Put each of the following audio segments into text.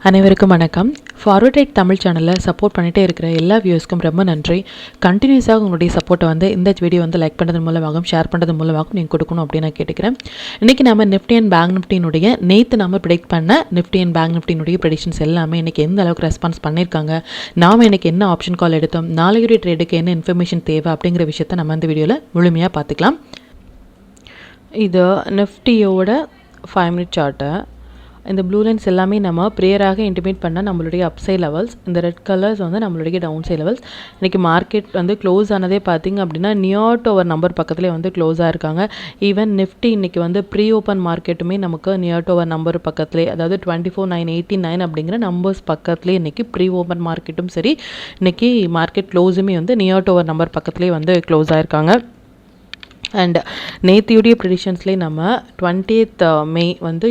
அனைவருக்கும் வணக்கம். Forward right Tamil சேனலில் சப்போர்ட் பண்ணிகிட்டே இருக்கிற எல்லா வியூஸ்க்கும் ரொம்ப நன்றி. கண்டினியூஸாக உங்களுடைய சப்போர்ட்டை இந்த வீடியோ லைக் பண்ணுறது மூலமாகவும் ஷேர் பண்ணுறது மூலமாகவும் நீங்கள் கொடுக்கணும் அப்படின்னு நான் கேட்டுக்கிறேன். இன்றைக்கி நம்ம நிஃப்டி அண்ட் பேங்க் நிஃப்டினுடைய நேற்று நம்ம ப்ரெடிக்ட் பண்ண நிஃப்டி அண்ட் பேங்க் நிஃப்டினுடைய ப்ரெடிக்ஷன்ஸ் எல்லாமே இன்றைக்கி எந்த அளவுக்கு ரெஸ்பான்ஸ் பண்ணியிருக்காங்க, நாம் இன்றைக்கி என்ன ஆப்ஷன் கால் எடுத்தோம், நாளைக்குரிய ட்ரேடுக்கு என்ன இன்ஃபர்மேஷன் தேவை அப்படிங்கிற விஷயத்தை நம்ம இந்த வீடியோவில் முழுமையாக பார்த்துக்கலாம். இது நிஃப்டியோட 5 மினிட் சார்ட்டை. இந்த ப்ளூ லைன்ஸ் எல்லாமே நம்ம ப்ரேயராக இன்டிமேட் பண்ணால் நம்மளுடைய அப்சைட் லெவல்ஸ், இந்த ரெட் கலர்ஸ் நம்மளுடைய டவுன் சைட் லெவல்ஸ். இன்றைக்கி மார்க்கெட் க்ளோஸ் ஆனதே பார்த்திங்க அப்படின்னா நியர் டு அவர் நம்பர் பக்கத்துலேயே க்ளோஸாக இருக்காங்க. ஈவன் நிஃப்டி இன்றைக்கி ப்ரீ ஓப்பன் மார்க்கெட்டுமே நமக்கு நியர் டு அவர் நம்பர் பக்கத்துலேயே, அதாவது 24,989 அப்படிங்கிற நம்பர்ஸ் பக்கத்துலேயே இன்றைக்கி ப்ரீ ஓப்பன் மார்க்கெட்டும் சரி, இன்றைக்கி மார்க்கெட் க்ளோஸுமே நியர் டு அவர் நம்பர் பக்கத்துலேயே க்ளோஸ் ஆகிருக்காங்க. அண்ட் நேத்தியுடைய ப்ரெடிஷன்ஸ்லேயே நம்ம 20th May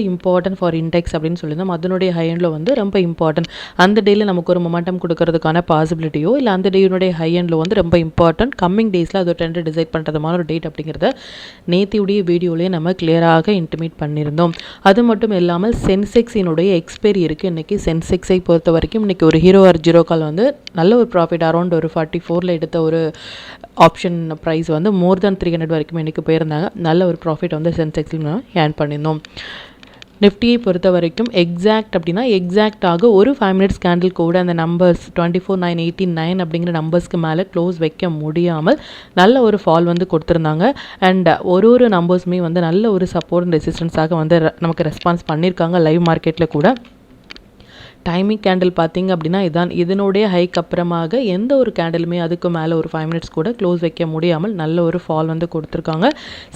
important for index அப்படின்னு சொல்லியிருந்தோம். அதனுடைய ஹை எண்டில் ரொம்ப இம்பார்ட்டன்ட், அந்த டேயில் நமக்கு ஒரு மொமெண்டம் கொடுக்கறதுக்கான பாசிபிலிட்டியோ இல்லை அந்த டேனுடைய ஹை எண்டில் ரொம்ப இம்பார்ட்டன்ட், கம்மிங் டேஸில் அது ட்ரெண்ட் டிசைட் பண்ணுறதுமான ஒரு டேட் அப்படிங்கிறத நேத்தியுடைய வீடியோலேயே நம்ம கிளியராக இன்டிமேட் பண்ணியிருந்தோம். அது மட்டும் இல்லாமல் சென்செக்ஸினுடைய எக்ஸ்பைரி இருக்குது. இன்றைக்கி சென்செக்ஸை பொறுத்த வரைக்கும் இன்றைக்கி ஒரு ஹீரோ ஆர் ஜீரோ கால் நல்ல ஒரு ப்ராஃபிட், அரௌண்ட் ஒரு 44 எடுத்த ஒரு ஆப்ஷன் ப்ரைஸ் மோர் தென் 300 வரைக்கும் இன்றைக்கி போயிருந்தாங்க. நல்ல ஒரு ப்ராஃபிட் சென்செக்ஸில் ஏர்ன் பண்ணியிருந்தோம். நிஃப்டியை பொறுத்த வரைக்கும் எக்ஸாக்ட் அப்படின்னா எக்ஸாக்டாக ஒரு 5 மினிட்ஸ் கேண்டில் கூட அந்த நம்பர்ஸ் 24,989 அப்படிங்கிற நம்பர்ஸ்க்கு மேலே க்ளோஸ் வைக்க முடியாமல் நல்ல ஒரு ஃபால் கொடுத்துருந்தாங்க. அண்ட் ஒரு நம்பர்ஸுமே நல்ல ஒரு சப்போர்ட் அண்ட் ரெசிஸ்டன்ஸாக நமக்கு ரெஸ்பான்ஸ் பண்ணியிருக்காங்க லைவ் மார்க்கெட்டில் கூட. டைமிங் கேண்டில் பார்த்திங்க அப்படின்னா இதனுடைய ஹைக்கு அப்புறமாக எந்த ஒரு கேண்டிலுமே அதுக்கு மேலே ஒரு 5 மினிட்ஸ் கூட க்ளோஸ் வைக்க முடியாமல் நல்ல ஒரு ஃபால் கொடுத்துருக்காங்க.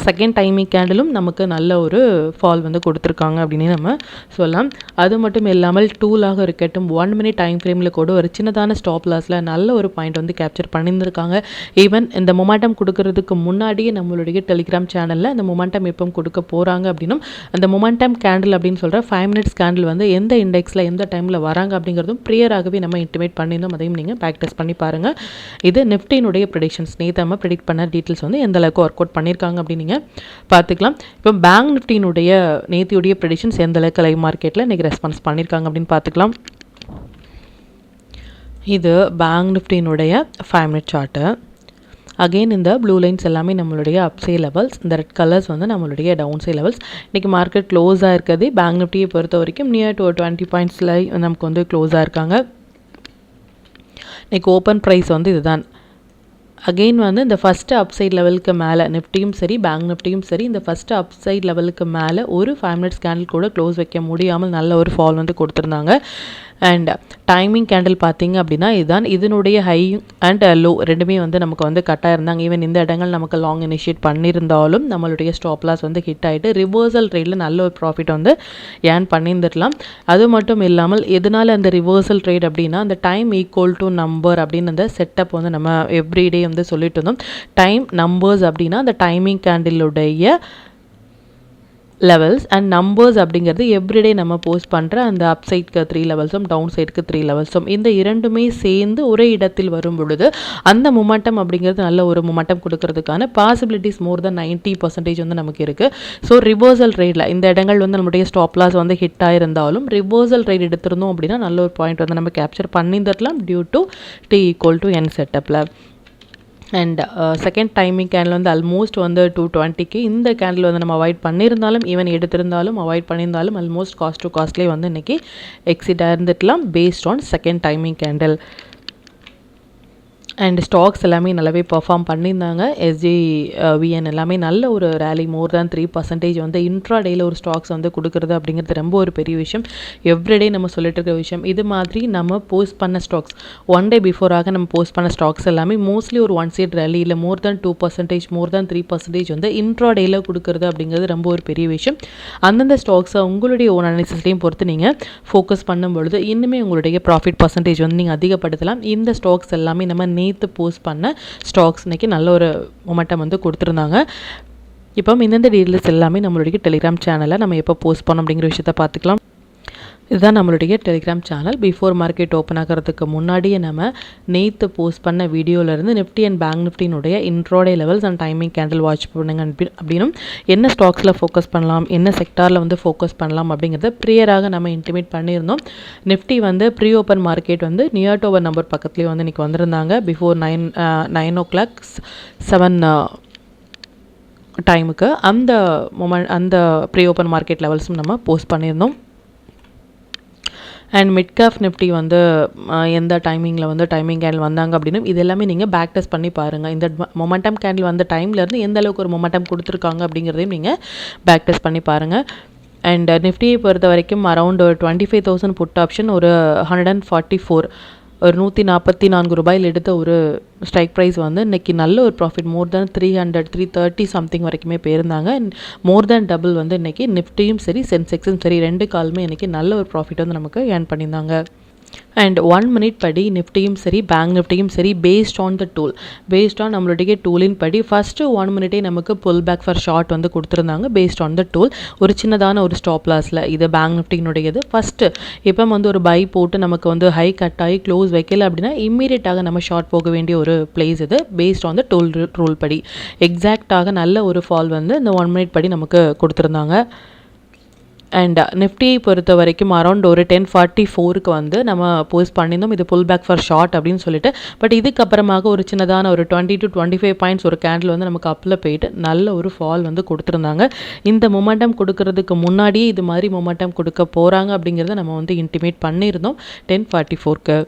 செகண்ட் டைமிங் கேண்டிலும் நமக்கு நல்ல ஒரு ஃபால் கொடுத்துருக்காங்க அப்படின்னு நம்ம சொல்லலாம். அது மட்டும் இல்லாமல் டூலாக இருக்கட்டும் 1 மினிட் டைம் ஃப்ரேமில் கூட ஒரு சின்னதான ஸ்டாப் லாஸில் நல்ல ஒரு பாயிண்ட் கேப்சர் பண்ணியிருந்திருக்காங்க. ஈவன் இந்த மொமெண்டம் கொடுக்கறதுக்கு முன்னாடியே நம்மளுடைய டெலிகிராம் சேனலில் அந்த மொமெண்டம் எப்போ கொடுக்க போகிறாங்க அப்படின்னும், அந்த மொமெண்டம் கேண்டில் அப்படின்னு சொல்கிற 5 மினிட்ஸ் கேண்டில் எந்த இண்டெக்ஸில் எந்த டைமில் வராங்க அப்படிங்கிறதும் ப்ரியராகவே நம்ம இன்டிமேட் பண்ணியிருந்தோம். அதையும் நீங்கள் பேக் டெஸ்ட் பண்ணி பாருங்கள். இது நிஃப்டினுடைய ப்ரெடிக்ஷன்ஸ், நேற்று நம்ம ப்ரெடிக்ட் பண்ண டீட்டெயில்ஸ் எந்த அளவுக்கு ஒர்க் அவுட் பண்ணியிருக்காங்க அப்படின்னு நீங்கள் பார்த்துக்கலாம். இப்போ பேங்க் நிஃப்டினுடைய நேத்தியுடைய ப்ரெடிக்ஷன்ஸ் எந்த அளவுக்கு லைவ் மார்க்கெட்டில் இன்றைக்கி ரெஸ்பான்ஸ் பண்ணியிருக்காங்க அப்படின்னு பார்த்துக்கலாம். இது பேங்க் நிஃப்டினுடைய 5 மினிட் சார்ட்டு. அகெயின் இந்த ப்ளூ லைன்ஸ் எல்லாமே நம்மளுடைய அப்சைட் லெவல்ஸ், இந்த ரெட் கலர்ஸ் நம்மளுடைய டவுன் சைட் லெவல்ஸ். இன்றைக்கி மார்க்கெட் க்ளோஸாக இருக்கிறது பேங்க் நிஃப்டியை பொறுத்த வரைக்கும் நியர் டு 20 பாயிண்ட்ஸில் நமக்கு க்ளோஸாக இருக்காங்க. இன்றைக்கி ஓப்பன் ப்ரைஸ் இதுதான். அகெயின் இந்த ஃபஸ்ட்டு அப்சைட் லெவலுக்கு மேலே நிஃப்டியும் சரி பேங்க் நிஃப்டியும் சரி இந்த ஃபஸ்ட்டு அப்சைட் லெவலுக்கு மேலே ஒரு 5 மினிட்ஸ் கேண்டில் கூட க்ளோஸ் வைக்க முடியாமல் நல்ல ஒரு ஃபால் கொடுத்துருந்தாங்க. அண்ட் டைமிங் கேண்டில் பார்த்திங்க அப்படின்னா இதனுடைய ஹை அண்ட் லோ ரெண்டுமே நமக்கு கட்டாக இருந்தாங்க. ஈவன் இந்த இடங்கள் நமக்கு லாங் இனிஷியேட் பண்ணியிருந்தாலும் நம்மளுடைய ஸ்டாப் லாஸ் ஹிட் ஆகிட்டு ரிவர்சல் ட்ரேடில் நல்ல ஒரு ப்ராஃபிட் ஏர்ன் பண்ணியிருந்துடலாம். அது மட்டும் இல்லாமல் எதனால் அந்த ரிவர்சல் ட்ரேட் அப்படின்னா அந்த டைம் ஈக்குவல் டு நம்பர் அப்படின்னு அந்த செட்டப் நம்ம எவ்ரிடே சொல்லிட்டு இருந்தோம். டைம் நம்பர்ஸ் அப்படின்னா அந்த டைமிங் கேண்டிலுடைய லெவல்ஸ் அண்ட் நம்பர்ஸ் அப்படிங்கிறது எவ்ரிடே நம்ம போஸ்ட் பண்ணுற அந்த அப் சைட்க்கு 3 லெவல்ஸும் டவுன் சைடுக்கு 3 லெவல்ஸும் இந்த இரண்டுமே சேர்ந்து ஒரே இடத்தில் வரும் பொழுது அந்த மொமெண்டம் அப்படிங்கிறது நல்ல ஒரு மொமெண்டம் கொடுக்கறதுக்கான பாசிபிலிட்டிஸ் மோர் தென் 90% நமக்கு இருக்குது. ஸோ ரிவர்சல் ட்ரேடில் இந்த இடங்கள் நம்மளுடைய ஸ்டாப் லாஸ் ஹிட் ஆகிருந்தாலும் ரிவர்சல் ட்ரேட் எடுத்திருந்தோம் அப்படின்னா நல்ல ஒரு பாயிண்ட் நம்ம கேப்சர் பண்ணியிருந்துடலாம் டியூ டு T = N செட்டப்பில். And second timing candle almost 220க்கு இந்த கேண்டில் நம்ம அவாய்ட் பண்ணியிருந்தாலும் ஈவன் எடுத்திருந்தாலும் அவாய்ட் பண்ணியிருந்தாலும் ஆல்மோஸ்ட் காஸ்ட் டு காஸ்ட்லேயே இன்றைக்கி எக்ஸிட் ஆயிருந்துட்டலாம் based on second timing candle. And stocks எல்லாமே நல்லாவே பர்ஃபார்ம் பண்ணியிருந்தாங்க. SJVN எல்லாமே நல்ல ஒரு ரேலி மோர் தேன் 3% இன்ட்ரா டேயில் ஒரு ஸ்டாக்ஸ் கொடுக்குறது அப்படிங்கிறது ரொம்ப ஒரு பெரிய விஷயம். எவ்ரிடே நம்ம சொல்லிட்டு இருக்கிற விஷயம். இது மாதிரி நம்ம போஸ்ட் பண்ண ஸ்டாக்ஸ் 1 டே பிஃபோராக நம்ம போஸ்ட் பண்ண ஸ்டாக்ஸ் எல்லாமே மோஸ்ட்லி ஒரு 1 சைட் ரேலி இல்லை மோர் தேன் 2% மோர் தேன் 3% இன்ட்ரா டேயில் கொடுக்குறது அப்படிங்கிறது ரொம்ப ஒரு பெரிய விஷயம். அந்தந்த ஸ்டாக்ஸை உங்களுடைய ஓன் அனாலிசிஸ்லையும் பொறுத்து நீங்கள் ஃபோக்கஸ் பண்ணும் பொழுது இன்னுமே உங்களுடைய ப்ராஃபிட் பர்சன்டேஜ் நீங்கள் அதிகப்படுத்தலாம். இந்த ஸ்டாக்ஸ் எல்லாமே நம்ம நேற்று போஸ்ட் பண்ண ஸ்டாக்ஸ் இன்றைக்கி நல்ல ஒரு மொமெண்டம் கொடுத்துருந்தாங்க. இப்போ இந்தந்த டீட்டெயில்ஸ் எல்லாமே நம்மளுடைய டெலிகிராம் சேனலில் நம்ம எப்போ போஸ்ட் பண்ணோம் அப்படிங்கிற விஷயத்த பார்த்துக்கலாம். இதுதான் நம்மளுடைய Telegram channel. Before market open ஆகிறதுக்கு முன்னாடியே நம்ம நேற்று போஸ்ட் பண்ண வீடியோவிலேருந்து நிஃப்டி அண்ட் பேங்க் நிஃப்டினுடைய intraday levels and timing candle watch பண்ணுங்க அப்படின்னும் என்ன ஸ்டாக்ஸில் ஃபோக்கஸ் பண்ணலாம், என்ன செக்டாரில் வந்து ஃபோக்கஸ் பண்ணலாம் அப்படிங்கிறத ப்ரியராக நம்ம இன்டிமேட் பண்ணியிருந்தோம். நிஃப்டி வந்து ப்ரீ ஓப்பன் மார்க்கெட் வந்து நியர் டு ஓவர் நம்பர் பக்கத்துலேயே வந்து இன்றைக்கி வந்திருந்தாங்க. பிஃபோர் 9 o'clock 7 டைமுக்கு அந்த ப்ரீ ஓப்பன் மார்க்கெட் லெவல்ஸும் நம்ம போஸ்ட் பண்ணியிருந்தோம். அண்ட் மிட் கேப் நிஃப்டி வந்து எந்த டைமிங்கில் வந்து டைமிங் கேண்டில் வந்தாங்க அப்படின்னு இது எல்லாமே நீங்கள் பேக் டெஸ்ட் பண்ணி பாருங்கள். இந்த மொமெண்டம் கேண்டில் வந்த டைம்லேருந்து எந்த அளவுக்கு ஒரு மொமெண்டம் கொடுத்துருக்காங்க அப்படிங்கிறதையும் நீங்கள் பேக் டெஸ்ட் பண்ணி பாருங்கள். அண்ட் நிஃப்டியை பொறுத்த வரைக்கும் அரௌண்ட் 25,000 புட் ஆப்ஷன் ஒரு 144 ஒரு 144 ரூபாயில் எடுத்த ஒரு ஸ்ட்ரைக் ப்ரைஸ் வந்து இன்றைக்கி நல்ல ஒரு ப்ராஃபிட் மோர் தேன் 330 சம்திங் வரைக்குமே போயிருந்தாங்க. மோர் தேன் டபுள் வந்து இன்றைக்கி நிஃப்டியும் சரி சென்செக்ஸும் சரி ரெண்டு காலுமே இன்றைக்கி நல்ல ஒரு ப்ராஃபிட் வந்து நமக்கு ஏர்ன் பண்ணியிருந்தாங்க. அண்ட் 1 மினிட் படி நிஃப்டியும் சரி பேங்க் நிஃப்டியும் சரி based on the tool, based on நம்மளுடைய டூலின் படி ஃபஸ்ட்டு 1 மினிட்டே நமக்கு புல் பேக் ஃபார் ஷார்ட் வந்து கொடுத்துருந்தாங்க. பேஸ்ட் ஆன் த டூல் ஒரு சின்னதான ஒரு ஸ்டாப் லாஸில் இது பேங்க் நிஃப்டினுடையது. ஃபஸ்ட்டு இப்போ வந்து ஒரு பை போட்டு நமக்கு வந்து ஹை கட் ஆகி க்ளோஸ் வைக்கல அப்படின்னா இம்மீடியட்டாக நம்ம ஷார்ட் போக வேண்டிய ஒரு பிளேஸ் இது. Based on the tool rule படி எக்ஸாக்டாக நல்ல ஒரு ஃபால் வந்து இந்த 1 மினிட் படி நமக்கு கொடுத்துருந்தாங்க. அண்ட் நிஃப்டியை பொறுத்த வரைக்கும் அரௌண்ட் ஒரு 10:44 வந்து நம்ம போஸ்ட் பண்ணியிருந்தோம் இது புல் பேக் ஃபார் ஷார்ட் அப்படின்னு சொல்லிட்டு. பட் இதுக்கப்புறமாக ஒரு சின்னதான ஒரு 20 to 25 பாயிண்ட்ஸ் ஒரு கேண்டில் வந்து நமக்கு அப்பில் போயிட்டு நல்ல ஒரு ஃபால் வந்து கொடுத்துருந்தாங்க. இந்த மொமெண்டம் கொடுக்கறதுக்கு முன்னாடியே இது மாதிரி மொமெண்டம் கொடுக்க போகிறாங்க அப்படிங்கிறத நம்ம வந்து இன்டிமேட் பண்ணியிருந்தோம் 10:44.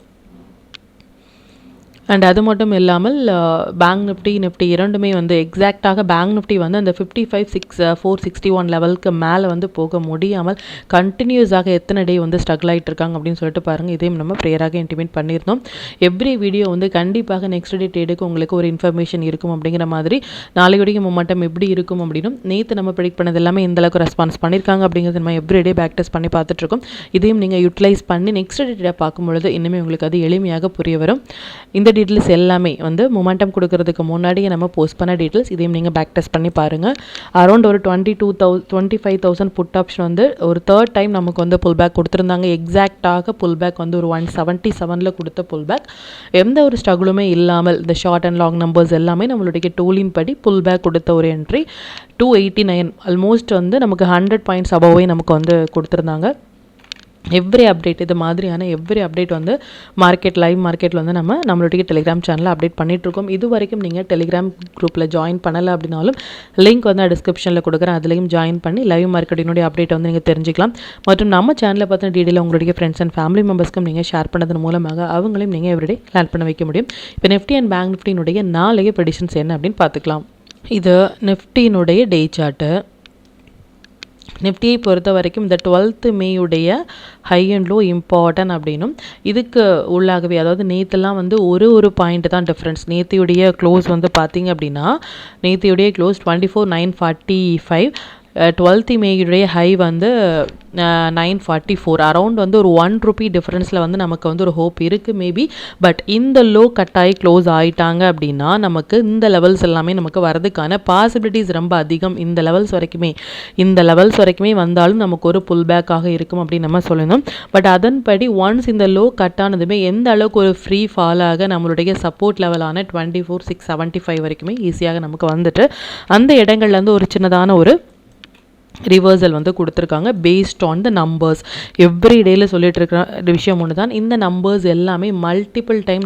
அண்ட் அது மட்டும் இல்லாமல் பேங்க் நிஃப்டி இரண்டுமே வந்து எக்ஸாக்டாக பேங்க் நிஃப்டி வந்து அந்த 55,461 லெவலுக்கு மேலே வந்து போக முடியாமல் கண்டினியூஸாக எத்தனை டே வந்து ஸ்ட்ரகிள் ஆகிட்டு இருக்காங்க அப்படின்னு சொல்லிட்டு பாருங்கள். இதையும் நம்ம ப்ரேயராக இன்டிமேட் பண்ணியிருந்தோம். எவ்ரி வீடியோ வந்து கண்டிப்பாக நெக்ஸ்ட் டே ட்ரேடுக்கு உங்களுக்கு ஒரு இன்ஃபர்மேஷன் இருக்கும் அப்படிங்கிற மாதிரி நாளையுடைய மொமெண்டம் எப்படி இருக்கும் அப்படின்னும் நேற்று நம்ம ப்ரெடிக்ட் பண்ணது எல்லாமே எந்த அளவுக்கு ரெஸ்பான்ஸ் பண்ணியிருக்காங்க அப்படிங்கிறது நம்ம எவ்ரிடே பேக் டெஸ்ட் பண்ணி பார்த்துட்ருக்கோம். இதையும் நீங்கள் யூட்டிலைஸ் பண்ணி நெக்ஸ்ட் டே ட்ரேடை பார்க்கும்பொழுது இன்னுமே உங்களுக்கு அது எளிமையாக புரிய வரும். இந்த டீட்டெயில்ஸ் எல்லாமே வந்து மொமெண்டம் கொடுக்கறதுக்கு முன்னாடியே நம்ம போஸ்ட் பண்ண டீட்டெயில்ஸ் இதையும் நீங்கள் பேக் டெஸ்ட் பண்ணி பாருங்கள். அரௌண்ட் ஒரு 25,000 புட் ஆப்ஷன் வந்து ஒரு தேர்ட் டைம் நமக்கு வந்து புல் பேக் கொடுத்துருந்தாங்க. எக்ஸாக்டாக புல் பேக் வந்து ஒரு 177 கொடுத்த புல் பேக் எந்த ஒரு ஸ்ட்ரகிளுமே இல்லாமல் இந்த ஷார்ட் அண்ட் லாங் நம்பர்ஸ் எல்லாமே நம்மளுடைய டூலின் படி புல் பேக் கொடுத்த ஒரு என்ட்ரி 289 ஆல்மோஸ்ட் வந்து நமக்கு 100 பாயிண்ட்ஸ் அபவே நமக்கு வந்து கொடுத்துருந்தாங்க. எவ்ரி அப்டேட் இது மாதிரியான எவ்ரி அப்டேட் வந்து லைவ் மார்க்கெட்டில் வந்து நம்மளுடைய டெலிகிராம் சேனலில் அப்டேட் பண்ணிகிட்ருக்கோம். இது வரைக்கும் நீங்கள் டெலிகிராம் குரூப்பில் ஜாயின் பண்ணலை அப்படின்னாலும் லிங்க் வந்து டிஸ்கிரிப்ஷனில் கொடுக்குறேன், அதுலேயும் ஜாயின் பண்ணி லைவ் மார்க்கெட்டினுடைய அப்டேட் வந்து நீங்கள் தெரிஞ்சிக்கலாம். மற்றும் நம்ம சேனலில் பார்த்தின டீட்டெயில் உங்களுடைய ஃப்ரெண்ட்ஸ் அண்ட் ஃபேமிலி மெம்பர்ஸ்க்கும் நீங்கள் ஷேர் பண்ணதன் மூலமாக அவங்களையும் நீங்கள் எவ்ரிடே லேர்ன் பண்ண வைக்க முடியும். இப்போ நிஃப்டி அண்ட் பேங்க் நிஃப்டினுடைய நாளைய ப்ரெடிஷன்ஸ் என்ன அப்படின்னு பார்த்துக்கலாம். இது நிஃப்டினுடைய டே சார்ட்டு. நிஃப்டியை பொறுத்த வரைக்கும் இந்த 12th மேயுடைய ஹை அண்ட் லோ இம்பார்ட்டன்ட் அப்படின்னும் இதுக்கு உள்ளாகவே அதாவது நேற்றுலாம் வந்து ஒரு பாயிண்ட் தான் டிஃப்ரென்ஸ். நேற்றையுடைய க்ளோஸ் வந்து பார்த்திங்க அப்படின்னா நேற்றையுடைய க்ளோஸ் 24,945 12th மேயுடைய ஹை வந்து 944 அரௌண்ட் வந்து ஒரு 1 ரூபி டிஃப்ரென்ஸில் வந்து நமக்கு வந்து ஒரு ஹோப் இருக்குது மேபி. பட் இந்த லோ கட்டாகி க்ளோஸ் ஆகிட்டாங்க அப்படின்னா நமக்கு இந்த லெவல்ஸ் எல்லாமே நமக்கு வரதுக்கான பாசிபிலிட்டிஸ் ரொம்ப அதிகம். இந்த லெவல்ஸ் வரைக்குமே வந்தாலும் நமக்கு ஒரு புல் பேக்காக இருக்கும் அப்படின்னு நம்ம சொல்லணும். பட் அதன்படி ஒன்ஸ் இந்த லோ கட் ஆனதுமே எந்த அளவுக்கு ஒரு ஃப்ரீ ஃபாலாக நம்மளுடைய சப்போர்ட் லெவலான 24,675 வரைக்குமே ஈஸியாக நமக்கு வந்துட்டு அந்த இடங்கள்லேருந்து ஒரு சின்னதான ஒரு ரிவர்சல் வந்து கொடுத்துருக்காங்க based on the numbers. Every டேயில் சொல்லிட்டு இருக்கிற விஷயம் ஒன்று தான். இந்த நம்பர்ஸ் எல்லாமே மல்டிபிள் டைம்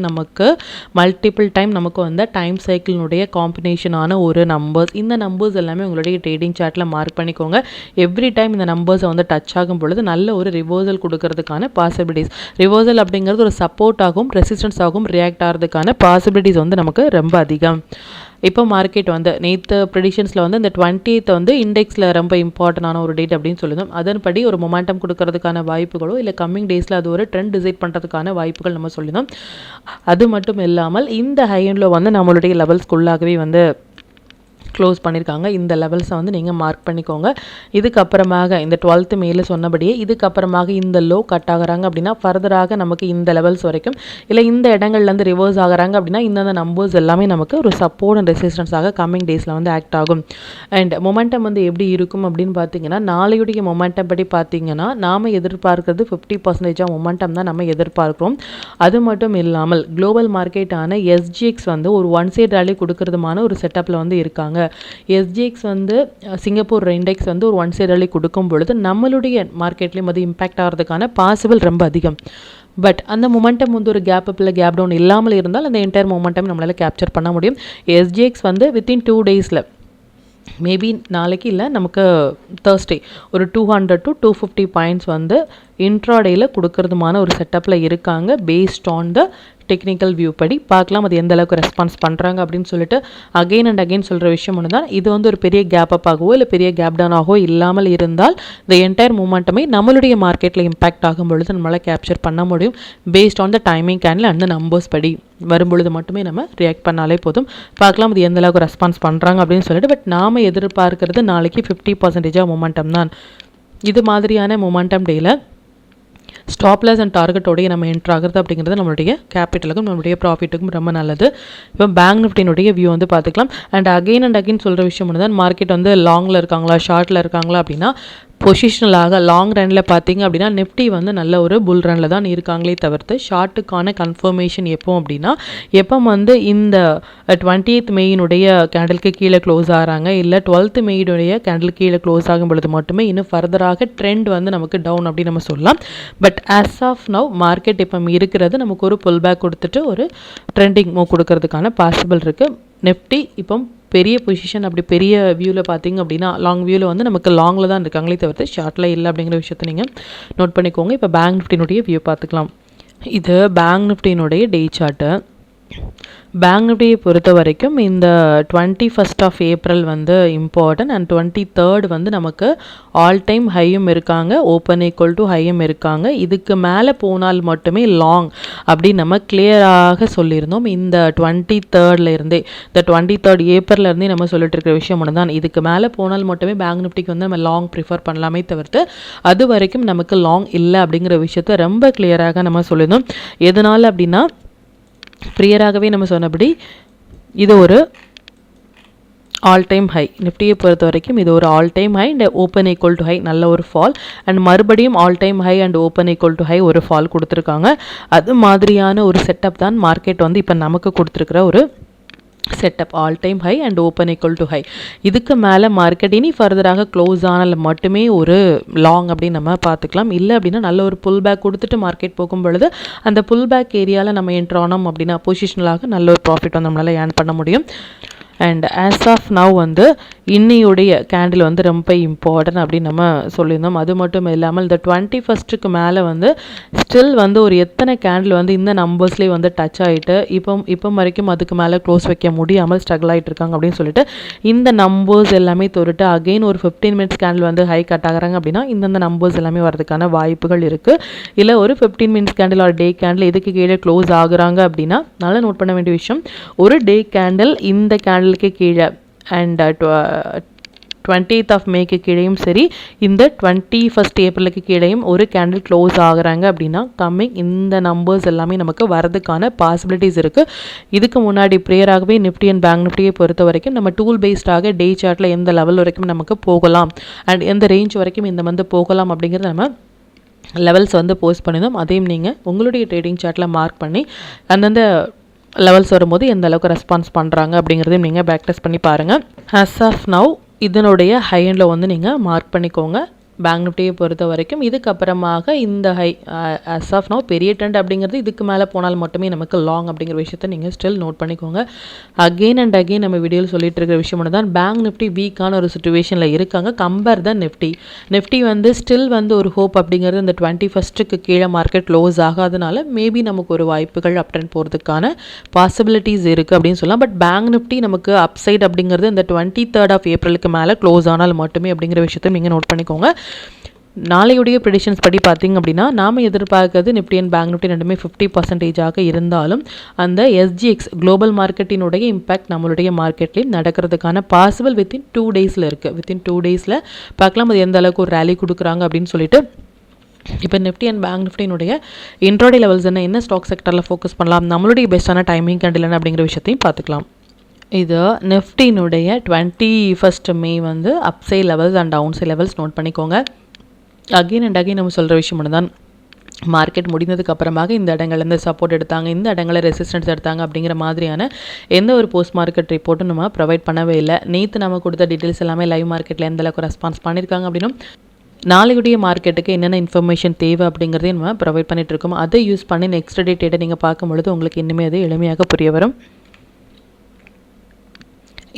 நமக்கு வந்து டைம் சைக்கிளினுடைய காம்பினேஷனான ஒரு நம்பர்ஸ். இந்த நம்பர்ஸ் எல்லாமே உங்களுடைய ட்ரேடிங் சார்ட்டில் மார்க் பண்ணிக்கோங்க. எவ்ரி டைம் இந்த நம்பர்ஸை வந்து டச் ஆகும் பொழுது நல்ல ஒரு ரிவர்சல் கொடுக்கறதுக்கான பாசிபிலிட்டிஸ், ரிவர்சல் அப்படிங்கிறது ஒரு சப்போர்ட் ஆகும் ரெசிஸ்டன்ஸ் ஆகும் ரியாக்ட் ஆகிறதுக்கான பாசிபிலிட்டிஸ் வந்து நமக்கு ரொம்ப அதிகம். இப்போ மார்க்கெட் வந்து நேற்று ப்ரெடிஷன்ஸில் வந்து இந்த 20th வந்து இண்டெக்ஸில் ரொம்ப இம்பார்ட்டண்டான ஒரு டேட் அப்படின்னு சொல்லுவோம். அதன்படி ஒரு மொமெண்டம் கொடுக்கறதுக்கான வாய்ப்புகளோ இல்லை கம்மிங் டேஸில் அது ஒரு ட்ரெண்ட் டிசைட் பண்ணுறதுக்கான வாய்ப்புகள் நம்ம சொல்லினோம். அது மட்டும் இல்லாமல் இந்த ஹை அண்ட் லோ வந்து நம்மளுடைய லெவல்ஸ்குள்ளாகவே வந்து க்ளோஸ் பண்ணியிருக்காங்க. இந்த லெவல்ஸை வந்து நீங்கள் மார்க் பண்ணிக்கோங்க. இதுக்கப்புறமாக இந்த 12th மேல சொன்னபடியே இதுக்கப்புறமாக இந்த லோ கட் ஆகுறாங்க அப்படின்னா ஃபர்தராக நமக்கு இந்த லெவல்ஸ் வரைக்கும் இல்லை இந்த இடங்கள்லேருந்து ரிவர்ஸ் ஆகுறாங்க அப்படின்னா இந்த நம்பர்ஸ் எல்லாமே நமக்கு ஒரு சப்போர்ட் அண்ட் ரெசிஸ்டன்ஸாக கம்மிங் டேஸில் வந்து ஆக்ட் ஆகும். அண்ட் மொமெண்டம் வந்து எப்படி இருக்கும் அப்படின்னு பார்த்தீங்கன்னா நாளையுடைய மொமெண்டம் படி பார்த்தீங்கன்னா நாம் எதிர்பார்க்கறது 50% மொமெண்டம் தான் நம்ம எதிர்பார்க்கிறோம். அது மட்டும் இல்லாமல் குளோபல் மார்க்கெட்டான எஸ்ஜிஎக்ஸ் வந்து ஒரு ஒன் சைட் ரேலி கொடுக்கறதுமான ஒரு செட்டப்பில் வந்து இருக்காங்க. எஸ்ஜிஎக்ஸ் வந்து சிங்கப்பூர் இண்டெக்ஸ் வந்து ஒரு ஒன் சைட் ரேலி கொடுக்கும் பொழுது நம்மளுடைய மார்க்கெட்லேயும் அது இம்பேக்ட் ஆகிறதுக்கான பாசிபிள் ரொம்ப அதிகம். பட் அந்த மொமெண்டம் வந்து ஒரு கேப் அப் இல்லை கேப் டவுன் இல்லாமல் இருந்தால் அந்த என்டையர் மொமெண்டம் நம்மளால் கேப்சர் பண்ண முடியும். எஸ்ஜிஎக்ஸ் வந்து வித்தின் 2 டேஸில் மேபி நாளைக்கு இல்லை நமக்கு தேர்ஸ்டே ஒரு 200 to 250 பாயிண்ட்ஸ் வந்து இன்ட்ராடேயில் கொடுக்கறதுமான ஒரு செட்டப்பில் இருக்காங்க. Based on the technical view படி பார்க்கலாம் அது எந்த அளவுக்கு ரெஸ்பான்ஸ் பண்ணுறாங்க அப்படின்னு சொல்லிட்டு அகெயின் அண்ட் அகெயின் சொல்கிற விஷயம் ஒன்று தான். இது வந்து ஒரு பெரிய கேப் அப் ஆகவோ இல்லை பெரிய கேப் டவுன் ஆகவோ இல்லாமல் இருந்தால் இந்த என்டையர் மூமெண்ட்டுமே நம்மளுடைய மார்க்கெட்டில் இம்பாக்ட் ஆகும் பொழுது நம்மளால் கேப்சர் பண்ண முடியும். Based on the timing candle அந்த நம்பர்ஸ் படி வரும்பொழுது மட்டுமே நம்ம ரியாக்ட் பண்ணாலே போதும். பார்க்கலாம் அது எந்த அளவுக்கு ரெஸ்பான்ஸ் பண்ணுறாங்க அப்படின்னு சொல்லிட்டு. பட் நாம் எதிர்பார்க்கறது நாளைக்கு 50% மொமெண்டம் தான். இது மாதிரியான மொமெண்டம் டேயில் ஸ்டாப்லஸ் அண்ட் டார்கெட்டோடைய நம்ம என்ட்ரு ஆகிறது அப்படிங்கிறது நம்மளுடைய கேபிட்டலுக்கும் நம்மளுடைய ப்ராஃபிட்டுக்கும் ரொம்ப நல்லது. இப்போ பேங்க் நிஃப்டினுடைய வியூ வந்து பார்த்துக்கலாம். அண்ட் அகெயின் சொல்கிற விஷயம் ஒன்று தான், மார்க்கெட் வந்து லாங்கில் இருக்காங்களா ஷார்ட்டில் இருக்காங்களா அப்படின்னா பொசிஷனலாக லாங் ரனில் பார்த்தீங்க அப்படின்னா நிஃப்டி வந்து நல்ல ஒரு புல் ரனில் தான் இருக்காங்களே தவிர்த்து ஷார்ட்டுக்கான கன்ஃபர்மேஷன் எப்போ அப்படின்னா எப்போ வந்து இந்த 20th மேயினுடைய கேண்டலுக்கு கீழே க்ளோஸ் ஆகிறாங்க இல்லை 12th மேயினுடைய கேண்டில் கீழே க்ளோஸ் ஆகும் பொழுது மட்டுமே இன்னும் ஃபர்தராக ட்ரெண்ட் வந்து நமக்கு டவுன் அப்படின்னு நம்ம சொல்லலாம். But as of now market இப்போ இருக்கிறது நமக்கு ஒரு புல் பேக் கொடுத்துட்டு ஒரு ட்ரெண்டிங் மூவ் கொடுக்கறதுக்கான பாசிபிள் இருக்குது. நிஃப்டி இப்போ பெரிய பொசிஷன் அப்படி பெரிய வியூவில் பார்த்தீங்க அப்படின்னா லாங் வியூவில் வந்து நமக்கு லாங்கில் தான் இருக்காங்களே தவிர்த்து ஷார்ட்டில் இல்லை அப்படிங்கிற விஷயத்தை நீங்கள் நோட் பண்ணிக்கோங்க. இப்போ பேங்க் நிஃப்டினுடைய வியூ பார்த்துக்கலாம். இது பேங்க் நிஃப்டினுடைய டே சார்ட்டு. பேங்க் நிஃப்டியை பொறுத்த வரைக்கும் இந்த 21st of April வந்து இம்பார்ட்டன்ட் அண்ட் 23rd வந்து நமக்கு ஆல் டைம் ஹையும் இருக்காங்க, ஓப்பன் ஈக்குவல் டு ஹையும் இருக்காங்க. இதுக்கு மேலே போனால் மட்டுமே லாங் அப்படின்னு நம்ம கிளியராக சொல்லியிருந்தோம். இந்த 23rd இருந்தே இந்த 23rd April இருந்தே நம்ம சொல்லிட்டு இருக்கிற விஷயம் ஒன்று தான். இதுக்கு மேலே போனால் மட்டுமே பேங்க் நிஃப்டிக்கு வந்து நம்ம லாங் ப்ரிஃபர் பண்ணலாமே தவிர்த்து அது வரைக்கும் நமக்கு லாங் இல்லை அப்படிங்கிற விஷயத்த ரொம்ப கிளியராக நம்ம சொல்லியிருந்தோம். எதனால் அப்படின்னா ப்ரியராகவே நம்ம சொன்னபடி இது ஒரு ஆல் டைம் ஹை. நிஃப்டியை பொறுத்த வரைக்கும் இது ஒரு all time high and open equal to high நல்ல ஒரு ஃபால் அண்ட் மறுபடியும் all time high and open equal to high ஒரு ஃபால் கொடுத்துருக்காங்க. அது மாதிரியான ஒரு செட்டப் தான் மார்க்கெட் வந்து இப்போ நமக்கு கொடுத்துருக்கிற ஒரு setup. All time high and open equal to high. இதுக்கு மேலே மார்க்கெட் இனி ஃபர்தராக க்ளோஸ் ஆனால் மட்டுமே ஒரு லாங் அப்படின்னு நம்ம பார்த்துக்கலாம். இல்லை அப்படின்னா நல்ல ஒரு புல் பேக் கொடுத்துட்டு மார்க்கெட் போகும் பொழுது அந்த புல் பேக் ஏரியாவில் நம்ம என்ட்ரு ஆனோம் அப்படின்னா பொசிஷனலாக நல்ல ஒரு ப்ராஃபிட் வந்து நம்மளால் ஏர்ன் பண்ண முடியும். அண்ட் ஆஸ் ஆஃப் நவ் வந்து இன்னையுடைய கேண்டில் வந்து ரொம்ப இம்பார்ட்டன்ட் அப்படின்னு நம்ம சொல்லியிருந்தோம். அது மட்டும் இல்லாமல் இந்த 21st மேலே வந்து ஸ்டில் வந்து ஒரு எத்தனை கேண்டில் வந்து இந்த நம்பர்ஸ்லேயே வந்து டச் ஆகிட்டு இப்போ வரைக்கும் அதுக்கு மேலே க்ளோஸ் வைக்க முடியாமல் ஸ்ட்ரகிள் ஆகிட்டு இருக்காங்க அப்படின்னு சொல்லிட்டு இந்த நம்பர்ஸ் எல்லாமே தொட்டுட்டு அகெயின் ஒரு 15 minutes கேண்டில் வந்து ஹை கட் ஆகிறாங்க அப்படின்னா இந்தந்த நம்பர்ஸ் எல்லாமே வரதுக்கான வாய்ப்புகள் இருக்குது. இல்லை ஒரு 15 minutes கேண்டில் ஒரு டே கேண்டில் இதுக்கு கீழே க்ளோஸ் ஆகுறாங்க அப்படின்னா நல்லா நோட் பண்ண வேண்டிய விஷயம், ஒரு டே கேண்டில் இந்த கேண்டிலுக்கு கீழே அண்ட் 20th of Mayக்கு கீழேயும் சரி இந்த 21st Aprilக்கு கீழேயும் ஒரு கேண்டில் க்ளோஸ் ஆகுறாங்க அப்படின்னா கம்மிங் இந்த நம்பர்ஸ் எல்லாமே நமக்கு வரதுக்கான பாசிபிலிட்டிஸ் இருக்குது. இதுக்கு முன்னாடி ப்ரேயராகவே நிஃப்டி அண்ட் பேங்க் நிஃப்டியை பொறுத்த வரைக்கும் நம்ம டூல் பேஸ்டாக டே சார்ட்டில் எந்த லெவல் வரைக்கும் நமக்கு போகலாம் அண்ட் எந்த ரேஞ்ச் வரைக்கும் இந்த வந்து போகலாம் அப்படிங்கிறத நம்ம லெவல்ஸ் வந்து போஸ்ட் பண்ணியிருந்தோம். அதையும் நீங்கள் உங்களுடைய ட்ரேடிங் சார்ட்டில் மார்க் பண்ணி அந்தந்த லெவல்ஸ் வரும்போது எந்த அளவுக்கு ரெஸ்பான்ஸ் பண்ணுறாங்க அப்படிங்கிறதையும் நீங்கள் பேக் டெஸ்ட் பண்ணி பாருங்கள். ஆஸ் ஆஃப் நவ் இதனுடைய ஹை எண்டில் வந்து நீங்கள் மார்க் பண்ணிக்கோங்க. பேங்க் நிஃப்டியை பொறுத்த வரைக்கும் இதுக்கப்புறமாக இந்த ஹை ஆஸ் ஆஃப் நவ் பெரிய ட்ரெண்ட் அப்படிங்கிறது இதுக்கு மேலே போனால் மட்டுமே நமக்கு லாங் அப்படிங்கிற விஷயத்தை நீங்கள் ஸ்டில் நோட் பண்ணிக்கோங்க. அகெயின் அண்ட் அகெயின் நம்ம வீடியோவில் சொல்லிட்டு இருக்கிற விஷயம் ஒன்று தான், பேங்க் நிஃப்டி வீக்கான ஒரு சுச்சுவேஷனில் இருக்காங்க. கம்பேர் தான் நிஃப்டி வந்து ஸ்டில் வந்து ஒரு ஹோப் அப்படிங்கிறது இந்த 21st கீழே மார்க்கெட் க்ளோஸ் ஆகாதனால மேபி நமக்கு ஒரு வாய்ப்புகள் அப் ட்ரெண்ட் போகிறதுக்கான பாசிபிலிட்டிஸ் இருக்குது அப்படின்னு சொல்லலாம். பட் பேங்க் நிஃப்டி நமக்கு அப்சைட் அப்படிங்கிறது இந்த 23rd of Aprilக்கு மேலே க்ளோஸ் ஆனால் மட்டுமே அப்படிங்கிற விஷயத்தை நீங்கள் நோட் பண்ணிக்கோங்க. நாளையுடைய ப்ரெடிஷன்ஸ் படி பார்த்திங்க அப்படின்னா நாம் எதிர்பார்க்கறது நிஃப்டி அண்ட் பேங்க் நிஃப்டி ரெண்டுமே 50% இருந்தாலும் அந்த எஸ்ஜிஎக்ஸ் குளோபல் மார்க்கெட்டினுடைய இம்பேக்ட் நம்மளுடைய மார்க்கெட்லேயும் நடக்கிறதுக்கான பாசிபிள் வித்தின் 2 டேஸில் இருக்குது. வித்தின் 2 டேஸில் பார்க்கலாம் அது எந்த அளவுக்கு ஒரு ரேலி கொடுக்குறாங்க அப்படின்னு சொல்லிட்டு. இப்போ நிஃப்டி அண்ட் பேங்க் நிஃப்டினுடைய இன்ட்ராடே லெவல்ஸ் என்ன ஸ்டாக் செக்டரில் ஃபோக்கஸ் பண்ணலாம், நம்மளுடைய பெஸ்ட்டான டைமிங் கேண்டில் என்ன அப்படிங்கிற விஷயத்தையும் பார்த்துக்கலாம். இது நிஃப்டினுடைய 21 மே வந்து அப்சை levels and downside levels note பண்ணிக்கோங்க. அகெயின் அண்ட் அகெயின் நம்ம சொல்கிற விஷயம் தான், மார்க்கெட் முடிந்ததுக்கு அப்புறமாக இந்த இடங்கள்லேருந்து சப்போர்ட் எடுத்தாங்க, இந்த இடங்களில் ரெசிஸ்டன்ஸ் எடுத்தாங்க அப்படிங்கிற மாதிரியான எந்த ஒரு போஸ்ட் மார்க்கெட் ரிப்போர்ட்டும் நம்ம ப்ரொவைட் பண்ணவே இல்லை. நேற்று நம்ம கொடுத்த டீட்டெயில்ஸ் எல்லாமே லைவ் மார்க்கெட்டில் எந்த அளவுக்கு ரெஸ்பான்ஸ் பண்ணியிருக்காங்க அப்படின்னும் நாளைக்குடைய மார்க்கெட்டுக்கு என்னென்ன இன்ஃபர்மேஷன் தேவை அப்படிங்கிறதையும் நம்ம ப்ரொவைட் பண்ணிகிட்டு இருக்கோம். அதை யூஸ் பண்ணி நெக்ஸ்ட் டே டேட்டை நீங்கள் பார்க்கும்பொழுது உங்களுக்கு இன்னுமே அது எளிமையாக புரிய வரும்.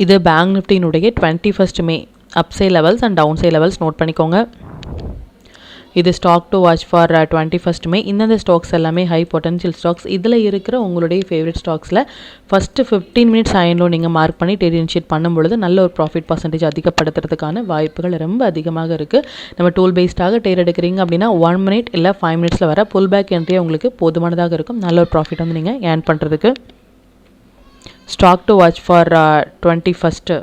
இது பேங்க் நிஃப்டியினுடைய 21 May upside levels and downside levels note பண்ணிக்கோங்க. இது stock to watch for 21 May. இந்தந்த ஸ்டாக்ஸ் எல்லாமே ஹை பொட்டன்ஷியல் ஸ்டாக்ஸ். இதில் இருக்கிற உங்களுடைய ஃபேவரட் ஸ்டாக்ஸில் ஃபஸ்ட்டு 15 மினிட்ஸ் ஆயின்லோ நீங்கள் மார்க் பண்ணி ட்ரேட் இனிஷியேட் பண்ணும்பொழுது நல்ல ஒரு ப்ராஃபிட் பர்சன்டேஜ் அதிகப்படுத்துறதுக்கான வாய்ப்புகள் ரொம்ப அதிகமாக இருக்குது. நம்ம டூல் பேஸ்டாக ட்ரேட் எடுக்கிறீங்க அப்படின்னா 1 மினிட் இல்லை 5 மினிட்ஸில் வர புல் பேக் என்ட்ரியே உங்களுக்கு போதுமானதாக இருக்கும். நல்ல ஒரு ப்ராஃபிட் வந்து நீங்கள் ஏர்ன் பண்ணுறதுக்கு. Stock to watch for 21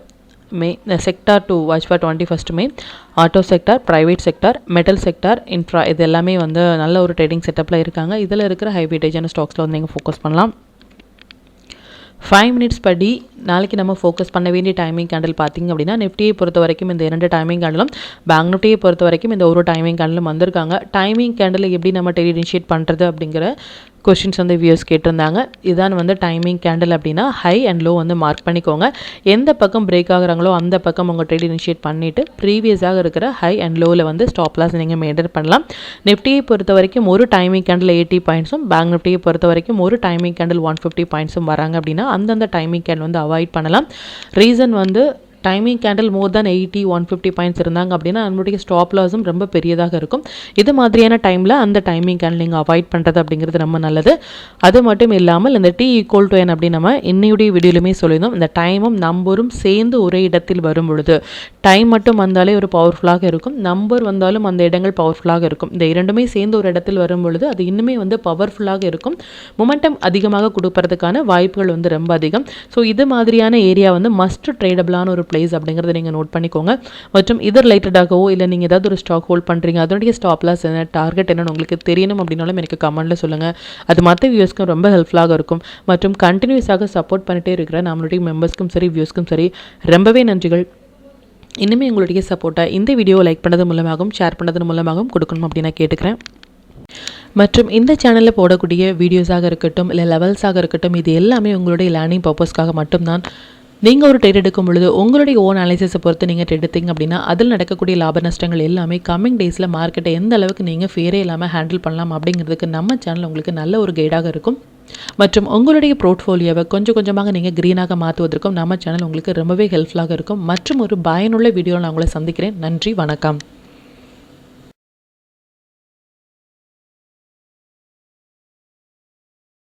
May, sector to watch for 21 May, auto sector, private sector, metal sector, infra இது எல்லாமே வந்து நல்ல ஒரு ட்ரேடிங் செட்டப்பில் இருக்காங்க. இதில் இருக்கிற ஹை வெயிட்டேஜான ஸ்டாக்ஸில் வந்து நீங்கள் ஃபோக்கஸ் பண்ணலாம். 5 மினிட்ஸ் படி நாளைக்கு நம்ம ஃபோக்கஸ் பண்ண வேண்டிய டைமிங் கேண்டில் பார்த்திங்க அப்படின்னா நிஃப்டியை பொறுத்த வரைக்கும் இந்த 2 டைமிங் கேண்டிலும் பேங்க் நிஃப்டியை பொறுத்த வரைக்கும் இந்த ஒரு டைமிங் கேண்டிலும் வந்திருக்காங்க. டைமிங் கேண்டில் எப்படி நம்ம ட்ரேட் இனிஷியேட் பண்ணுறது அப்படிங்கிற கொஷின்ஸ் வந்து வியூஸ் கேட்டிருந்தாங்க. இதான் வந்து டைமிங் கேண்டில் அப்படின்னா ஹை அண்ட் லோ வந்து மார்க் பண்ணிக்கோங்க. எந்த பக்கம் பிரேக் ஆகுறாங்களோ அந்த பக்கம் உங்கள் ட்ரேட் இனிஷியேட் பண்ணிவிட்டு ப்ரீவியஸாக இருக்கிற ஹை அண்ட் லோவில் வந்து ஸ்டாப் லாஸ் நீங்கள் மெயின்டைன் பண்ணலாம். நிஃப்டியை பொறுத்த வரைக்கும் ஒரு டைமிங் கேண்டில் 80 பாயிண்ட்ஸும் பேங்க் நிஃப்டியை பொறுத்த வரைக்கும் ஒரு டைமிங் கேண்டில் 150 பாயிண்ட்ஸும் வராங்க அப்படின்னா அந்தந்த டைமிங் கேண்டில் வந்து அவாய்ட் பண்ணலாம். ரீசன் வந்து டைமிங் கேண்டில் மோர் தேன் 80-150 பாயிண்ட்ஸ் இருந்தாங்க அப்படின்னா நம்மளுடைய ஸ்டாப் லாஸும் ரொம்ப பெரியதாக இருக்கும். இது மாதிரியான டைமில் அந்த டைமிங் கேண்டில் நீங்கள் அவாய்ட் பண்ணுறது அப்படிங்கிறது ரொம்ப நல்லது. அது மட்டும் இல்லாமல் இந்த T = N அப்படின்னு நம்ம இன்னையுடைய வீடியோலுமே சொல்லியிருந்தோம். இந்த டைமும் நம்பரும் சேர்ந்து ஒரே இடத்தில் வரும் பொழுது டைம் மட்டும் வந்தாலே ஒரு பவர்ஃபுல்லாக இருக்கும், நம்பர் வந்தாலும் அந்த இடங்கள் பவர்ஃபுல்லாக இருக்கும். இந்த இரண்டுமே சேர்ந்து ஒரு இடத்தில் வரும் பொழுது அது இன்னுமே வந்து பவர்ஃபுல்லாக இருக்கும், மொமெண்டம் அதிகமாக கொடுப்பறதுக்கான வாய்ப்புகள் வந்து ரொம்ப அதிகம். ஸோ இது மாதிரியான ஏரியா வந்து மஸ்ட் ட்ரேடபிளான ஒரு பிளேஸ் அப்படிங்கிறத நீங்கள் நோட் பண்ணிக்கோங்க. மற்றும் இது ரிலேட்டடாகவோ இல்லை நீங்கள் ஏதாவது ஒரு ஸ்டாக் ஹோல்ட் பண்ணுறீங்க அதனுடைய ஸ்டாப் லாஸ் என்ன, டார்கெட் என்னன்னு உங்களுக்கு தெரியணும் அப்படின்னாலும் எனக்கு கமெண்ட்டில் சொல்லுங்கள். அது மற்ற வியூஸ்க்கும் ரொம்ப ஹெல்ப்ஃபுல்லாக இருக்கும். மற்றும் கண்டினியூஸாக சப்போர்ட் பண்ணிகிட்டே இருக்கிற நம்மளுடைய மெம்பர்ஸ்க்கும் சரி வியூஸ்க்கும் சரி ரொம்பவே நன்றிகள். இன்னுமே உங்களுடைய சப்போர்ட்டை இந்த வீடியோவை லைக் பண்ணது மூலமாகவும் ஷேர் பண்ணது மூலமாகவும் கொடுக்கணும் அப்படின்னு நான் கேட்டுக்கிறேன். மற்றும் இந்த சேனலில் போடக்கூடிய வீடியோஸாக இருக்கட்டும் இல்லை லெவல்ஸாக இருக்கட்டும் இது எல்லாமே உங்களுடைய லேர்னிங் பர்பஸ்க்காக மட்டும்தான். நீங்கள் ஒரு ட்ரேட் எடுக்கும் பொழுது உங்களுடைய ஓன் அனாலிசிஸை பொறுத்து நீங்கள் ட்ரேட் எடுத்தீங்க அப்படின்னா அதில் நடக்கக்கூடிய லாப நஷ்டங்கள் எல்லாமே கம்மிங் டேஸில் மார்க்கெட்டை எந்த அளவுக்கு நீங்கள் ஃபேரே இல்லாமல் ஹேண்டில் பண்ணலாம் அப்படிங்கிறதுக்கு நம்ம சேனல் உங்களுக்கு நல்ல ஒரு கைடாக இருக்கும். மற்றும் உங்களுடைய போர்ட்ஃபோலியோவை கொஞ்சம் கொஞ்சமாக நீங்கள் க்ரீனாக மாற்றுவதற்கும் நம்ம சேனல் உங்களுக்கு ரொம்பவே ஹெல்ப்ஃபுல்லாக இருக்கும். மற்றும் ஒரு பயனுள்ள வீடியோவில் நான் உங்களை சந்திக்கிறேன். நன்றி, வணக்கம்.